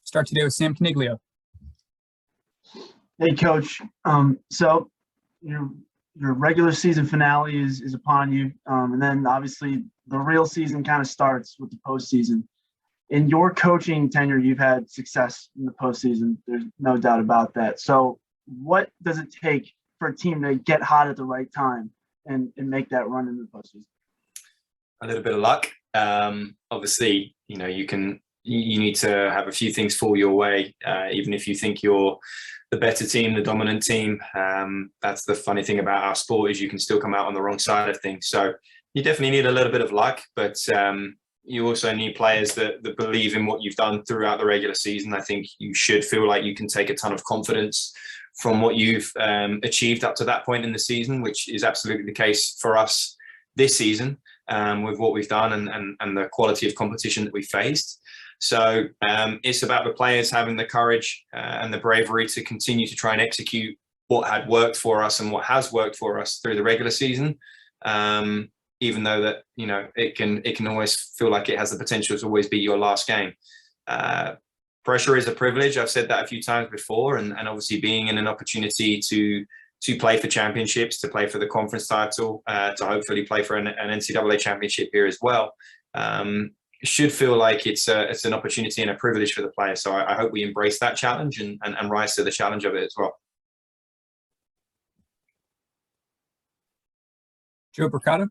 Start today with Sam Caniglio. Hey, Coach. So your regular season finale is upon you, and then obviously the real season kind of starts with the postseason. In your coaching tenure, you've had success in the postseason. There's no doubt about that. So, what does it take for a team to get hot at the right time and make that run in the postseason? A little bit of luck. Obviously, you need to have a few things fall your way, even if you think you're the better team, the dominant team. That's the funny thing about our sport, is you can still come out on the wrong side of things. So you definitely need a little bit of luck, but you also need players that believe in what you've done throughout the regular season. I think you should feel like you can take a ton of confidence from what you've achieved up to that point in the season, which is absolutely the case for us this season, with what we've done and the quality of competition that we faced. So it's about the players having the courage and the bravery to continue to try and execute what had worked for us and what has worked for us through the regular season. Even though that, it can always feel like it has the potential to always be your last game. Pressure is a privilege. I've said that a few times before, and obviously being in an opportunity to play for championships, to play for the conference title, to hopefully play for an NCAA championship here as well, should feel like it's an opportunity and a privilege for the players. So I hope we embrace that challenge and rise to the challenge of it as well. Joe Bricata.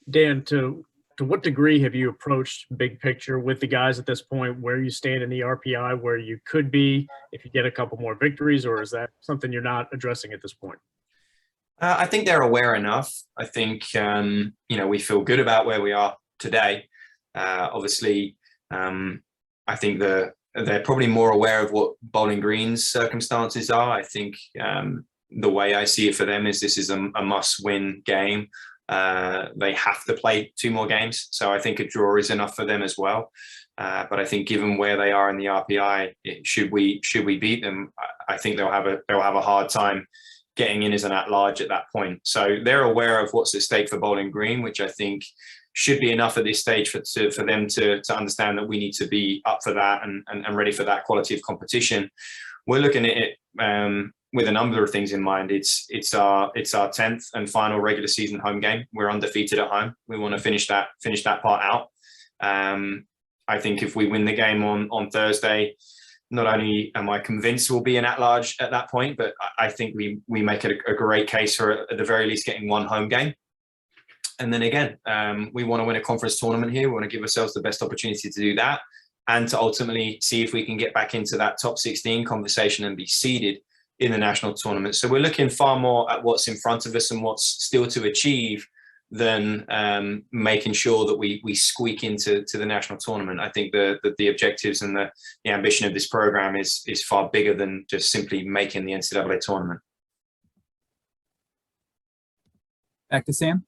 Dan, to what degree have you approached big picture with the guys at this point, where you stand in the RPI, where you could be if you get a couple more victories, or is that something you're not addressing at this point? I think they're aware enough. I think, we feel good about where we are today. Obviously, I think they're probably more aware of what Bowling Green's circumstances are. I think the way I see it for them is this is a must-win game. They have to play 2 more games, so I think a draw is enough for them as well. But I think given where they are in the RPI, should we beat them, I think they'll have a hard time getting in as an at-large at that point. So they're aware of what's at stake for Bowling Green, which I think should be enough at this stage for them to understand that we need to be up for that and ready for that quality of competition. We're looking at it with a number of things in mind. It's our 10th and final regular season home game. We're undefeated at home. We want to finish that part out. I think if we win the game on Thursday, not only am I convinced we'll be an at-large at that point, but I think we make it a great case for at the very least getting 1 home game. And then again, we want to win a conference tournament here. We want to give ourselves the best opportunity to do that, and to ultimately see if we can get back into that top 16 conversation and be seeded in the national tournament. So we're looking far more at what's in front of us and what's still to achieve than making sure that we squeak into the national tournament. I think the objectives and the ambition of this program is far bigger than just simply making the NCAA tournament. Back to Sam.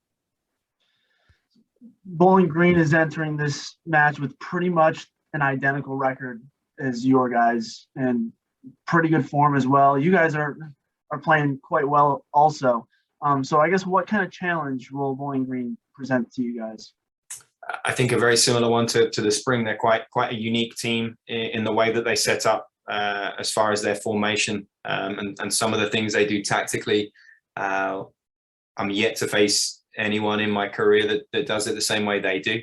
Bowling Green is entering this match with pretty much an identical record as your guys, and pretty good form as well. You guys are playing quite well also. So I guess what kind of challenge will Bowling Green present to you guys? I think a very similar one to the spring. They're quite a unique team in the way that they set up as far as their formation and some of the things they do tactically. I'm yet to face anyone in my career that does it the same way they do.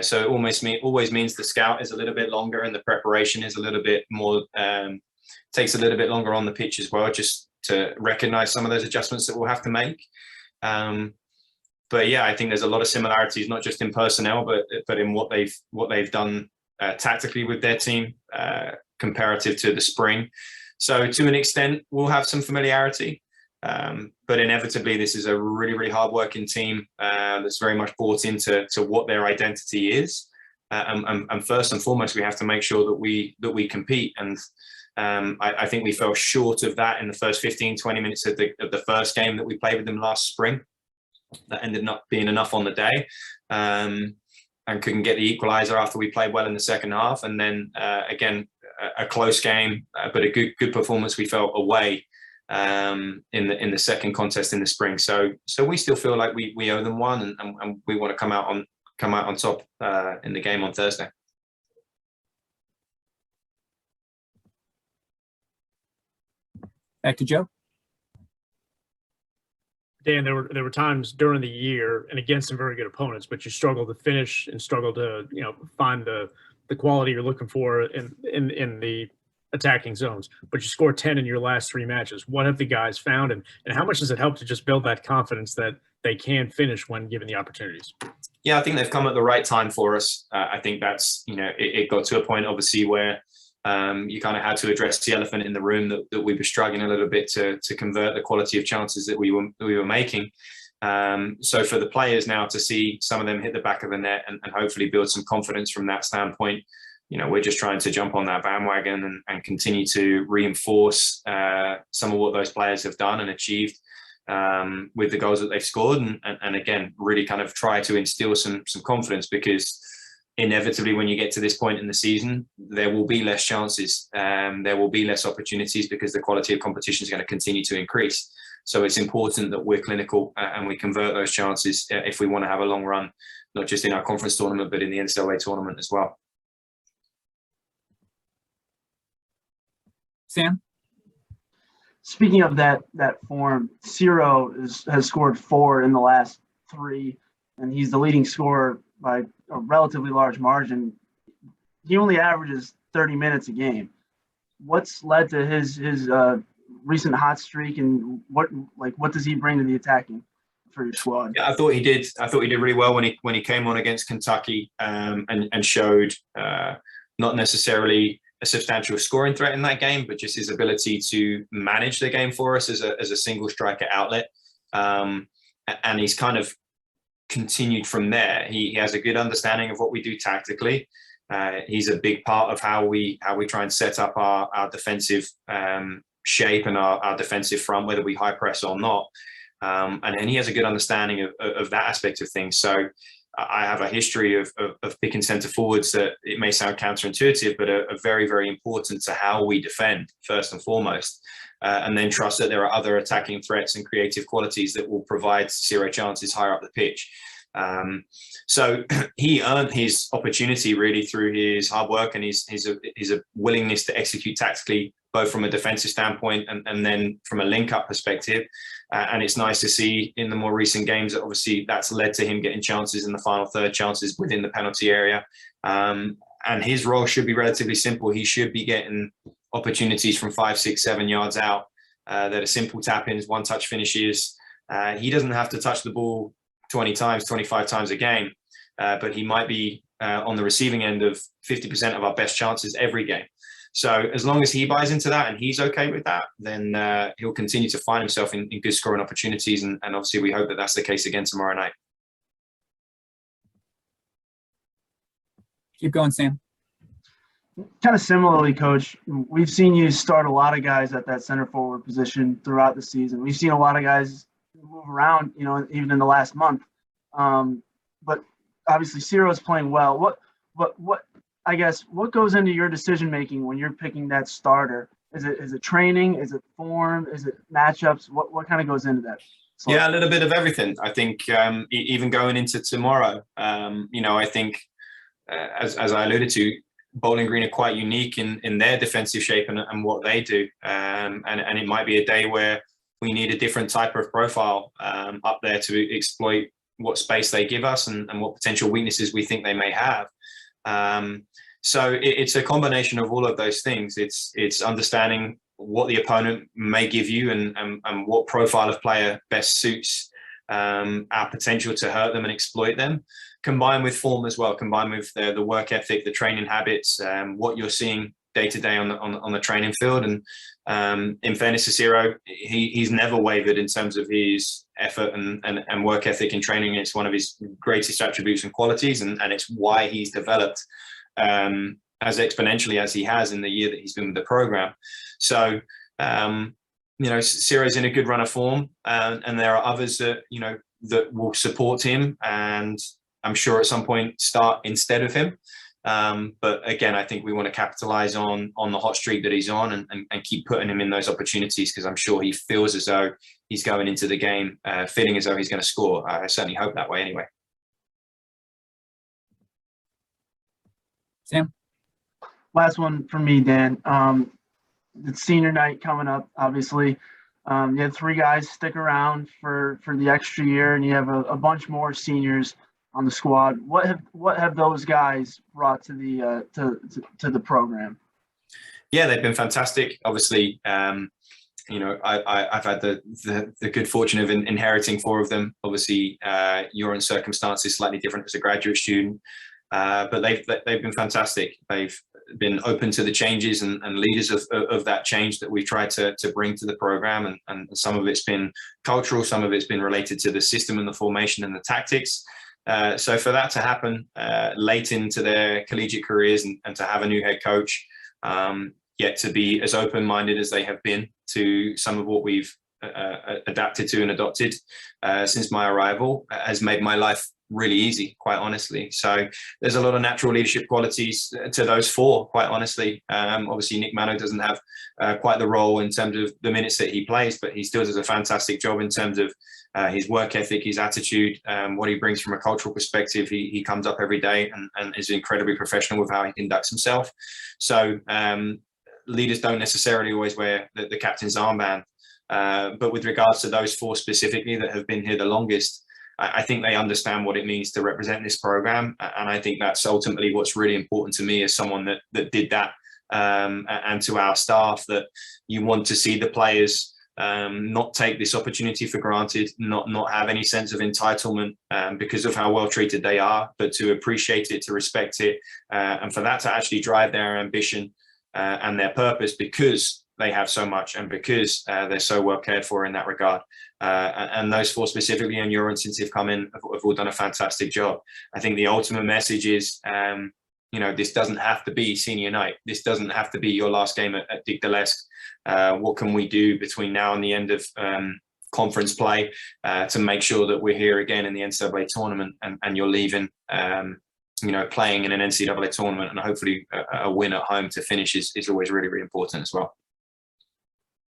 So it always means the scout is a little bit longer and the preparation is a little bit more, takes a little bit longer on the pitch as well, just to recognize some of those adjustments that we'll have to make. But yeah, I think there's a lot of similarities, not just in personnel, but in what they've done tactically with their team comparative to the spring. So to an extent, we'll have some familiarity. But inevitably, this is a really, really hard-working team that's very much bought into what their identity is. And first and foremost, we have to make sure that we compete. And I think we fell short of that in the first 15, 20 minutes of the first game that we played with them last spring. That ended up being enough on the day, and couldn't get the equaliser after we played well in the second half. And then again, a close game, but a good performance we felt away in the second contest in the spring. So we still feel like we owe them one, and we want to come out on top in the game on Thursday. Back to Joe. Dan, there were times during the year and against some very good opponents, but you struggled to finish and struggled to find the quality you're looking for in the attacking zones. But you scored 10 in your last 3 matches. What have the guys found, and how much does it help to just build that confidence that they can finish when given the opportunities? Yeah, I think they've come at the right time for us. I think that's it got to a point obviously where you kind of had to address the elephant in the room that we were struggling a little bit to convert the quality of chances that we were making. So for the players now to see some of them hit the back of the net and hopefully build some confidence from that standpoint, we're just trying to jump on that bandwagon and continue to reinforce some of what those players have done and achieved with the goals that they've scored, and again, really kind of try to instill some confidence, because inevitably when you get to this point in the season, there will be less chances, there will be less opportunities, because the quality of competition is going to continue to increase. So it's important that we're clinical and we convert those chances if we want to have a long run, not just in our conference tournament, but in the NCAA tournament as well. Sam? Speaking of that form, Circo has scored 4 in the last 3, and he's the leading scorer by a relatively large margin. He only averages 30 minutes a game. What's led to his recent hot streak, and what does he bring to the attacking for your squad? Yeah, I thought he did really well when he came on against Kentucky, and showed not necessarily a substantial scoring threat in that game, but just his ability to manage the game for us as a single striker outlet. And he's kind of continued from there. He has a good understanding of what we do tactically. He's a big part of how we try and set up our defensive shape and our defensive front, whether we high press or not. And he has a good understanding of that aspect of things. So I have a history of picking centre forwards that, it may sound counterintuitive, but are very, very important to how we defend first and foremost, and then trust that there are other attacking threats and creative qualities that will provide Circo chances higher up the pitch. So he earned his opportunity really through his hard work and his willingness to execute tactically, both from a defensive standpoint and then from a link-up perspective. And it's nice to see in the more recent games that obviously that's led to him getting chances in the final third, chances within the penalty area. And his role should be relatively simple. He should be getting opportunities from 5, 6, 7 yards out that are simple tap-ins, one-touch finishes. He doesn't have to touch the ball 20 times, 25 times a game, but he might be on the receiving end of 50% of our best chances every game. So as long as he buys into that and he's okay with that, then he'll continue to find himself in good scoring opportunities. And obviously we hope that that's the case again tomorrow night. Keep going, Sam. Kind of similarly, Coach, we've seen you start a lot of guys at that center forward position throughout the season. We've seen a lot of guys move around, even in the last month. But obviously Circo is playing well. What goes into your decision making when you're picking that starter? Is it training? Is it form? Is it matchups? What kind of goes into that? Yeah, a little bit of everything. I think even going into tomorrow, I think as I alluded to, Bowling Green are quite unique in their defensive shape and what they do. And it might be a day where we need a different type of profile up there to exploit what space they give us and what potential weaknesses we think they may have. So it's a combination of all of those things. It's understanding what the opponent may give you and what profile of player best suits our potential to hurt them and exploit them, combined with form as well, combined with the work ethic, the training habits, what you're seeing day to day on the training field. And in fairness to Circo, he's never wavered in terms of his effort and work ethic in training. It's one of his greatest attributes and qualities, and it's why he's developed as exponentially as he has in the year that he's been with the program. So Circo's in a good run of form, and there are others that that will support him, and I'm sure at some point start instead of him. But again, I think we want to capitalize on the hot streak that he's on and keep putting him in those opportunities, because I'm sure he feels as though he's going into the game feeling as though he's going to score. I certainly hope that way anyway. Sam? Last one from me, Dan. it's senior night coming up, obviously. You had 3 guys stick around for the extra year, and you have a bunch more seniors on the squad. What have those guys brought to the program? Yeah, they've been fantastic. Obviously, I've had the good fortune of inheriting 4 of them. Obviously, your own circumstances slightly different as a graduate student, but they've been fantastic. They've been open to the changes and leaders of that change that we've tried to bring to the program, and some of it's been cultural, some of it's been related to the system and the formation and the tactics. So for that to happen late into their collegiate careers and to have a new head coach, yet to be as open-minded as they have been to some of what we've adapted to and adopted since my arrival, has made my life really easy, quite honestly. So there's a lot of natural leadership qualities to those 4, quite honestly. Obviously, Nick Mano doesn't have quite the role in terms of the minutes that he plays, but he still does a fantastic job in terms of his work ethic, his attitude, what he brings from a cultural perspective. He comes up every day and is incredibly professional with how he conducts himself. So leaders don't necessarily always wear the captain's armband. But with regards to those 4 specifically that have been here the longest, I think they understand what it means to represent this program. And I think that's ultimately what's really important to me as someone that did that, and to our staff, that you want to see the players not take this opportunity for granted, not have any sense of entitlement because of how well treated they are, but to appreciate it, to respect it, and for that to actually drive their ambition and their purpose, because they have so much and because they're so well cared for in that regard. And those 4 specifically, and your since they've come in, have all done a fantastic job. I think the ultimate message is, this doesn't have to be senior night. This doesn't have to be your last game at Dick Delesk. What can we do between now and the end of conference play to make sure that we're here again in the NCAA tournament, and you're leaving playing in an NCAA tournament, and hopefully a win at home to finish is always really, really important as well.